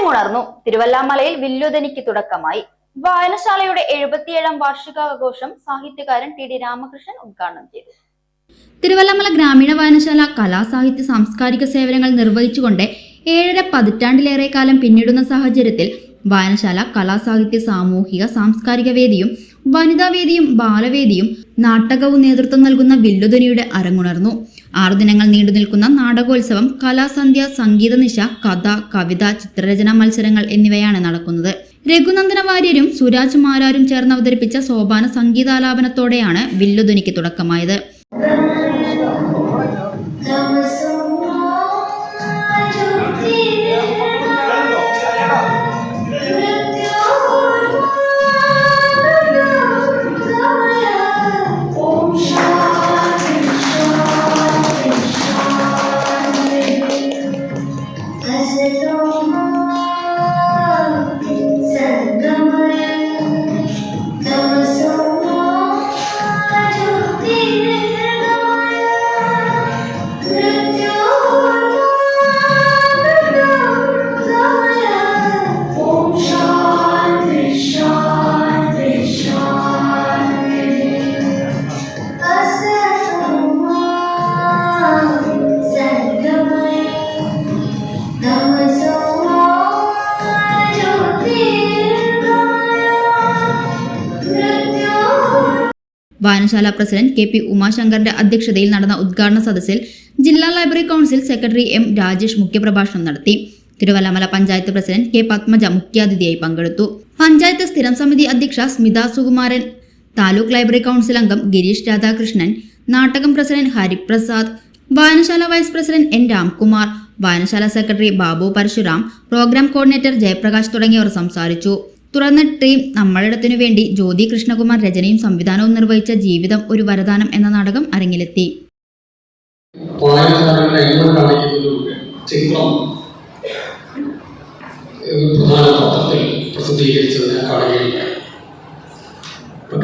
അരങ്ങുണർന്നു. തിരുവല്ലാമലയിൽ വില്ലുതനിക്ക് തുടക്കമായി. വായനശാലയുടെ 77ാം വാർഷികാഘോഷം സാഹിത്യകാരൻ ടി.ഡി. രാമകൃഷ്ണൻ ഉദ്ഘാടനം ചെയ്തു. തിരുവല്ലാമല ഗ്രാമീണ വായനശാല കലാസാഹിത്യ സാംസ്കാരിക സേവനങ്ങൾ നിർവഹിച്ചുകൊണ്ട് 7.5 പതിറ്റാണ്ടിലേറെ കാലം പിന്നിടുന്ന സാഹചര്യത്തിൽ വായനശാല കലാസാഹിത്യ സാമൂഹിക സാംസ്കാരിക വേദിയും വനിതാവേദിയും ബാലവേദിയും നാടകവും നേതൃത്വം നൽകുന്ന വില്ലുധനിയുടെ അരങ്ങുണർന്നു. 6 ദിനങ്ങൾ നീണ്ടു നിൽക്കുന്ന നാടകോത്സവം, കലാസന്ധ്യ, സംഗീത നിശ, കഥ, കവിത, ചിത്രരചനാ മത്സരങ്ങൾ എന്നിവയാണ് നടക്കുന്നത്. രഘുനന്ദന വാര്യരും സുരാജ് മാരാരും ചേർന്ന് അവതരിപ്പിച്ച സോപാന സംഗീതാലാപനത്തോടെയാണ് വില്ലുധനിക്ക് തുടക്കമായത്. വായനശാല പ്രസിഡന്റ് കെ.പി. ഉമാശങ്കറിന്റെ അധ്യക്ഷതയിൽ നടന്ന ഉദ്ഘാടന സദസ്സിൽ ജില്ലാ library council secretary M. Rajesh മുഖ്യപ്രഭാഷണം നടത്തി. Thiruvallamala panchayat president K. പത്മജ മുഖ്യാതിഥിയായി പങ്കെടുത്തു. പഞ്ചായത്ത് സ്ഥിരം സമിതി അധ്യക്ഷ സ്മിത സുകുമാരൻ, താലൂക്ക് ലൈബ്രറി കൗൺസിൽ അംഗം ഗിരീഷ് രാധാകൃഷ്ണൻ, നാട്ടകം പ്രസിഡന്റ് ഹരിപ്രസാദ്, വായനശാല വൈസ് പ്രസിഡന്റ് എൻ. രാംകുമാർ, വായനശാല secretary Babu Parashuram, programme coordinator Jayaprakash തുടങ്ങിയവർ സംസാരിച്ചു. തുടർന്ന് ടീം നമ്മളിടത്തിനു വേണ്ടി ജ്യോതി കൃഷ്ണകുമാർ രചനയും സംവിധാനവും നിർവഹിച്ച ജീവിതം ഒരു വരദാനം എന്ന നാടകം അരങ്ങിലെത്തി.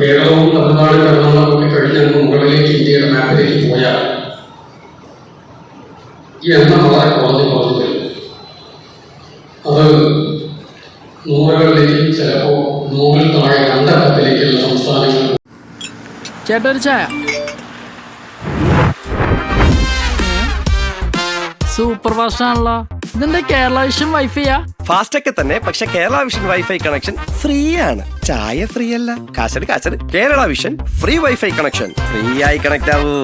കേരളവും തമിഴ്നാട് കർണാടകമൊക്കെ കഴിഞ്ഞ് മുകളിലേക്ക് ഇന്ത്യയുടെ മാപ്പിലേക്ക് പോയാൽ ഈ എണ്ണം വളരെ കുറഞ്ഞു വരും. അത് 100കളിലേക്കും ചിലപ്പോൾ 100 താഴെ 2 അക്കത്തിലേക്കുള്ള സംസ്ഥാനങ്ങൾ. ചേട്ടാ ഒരു ചായ. സൂപ്പർ ഫാസ്റ്റ് ആണല്ലോ. ഇതിന്റെ കേരള വിഷൻ വൈഫൈയാ? ഫാസ്റ്റ് ഒക്കെ തന്നെ, പക്ഷെ Kerala Vision wifi connection free ആണ്. ചായ ഫ്രീ അല്ല, കാശട് Kerala Vision free wifi connection. Free ആയി കണക്ട് ആവൂ.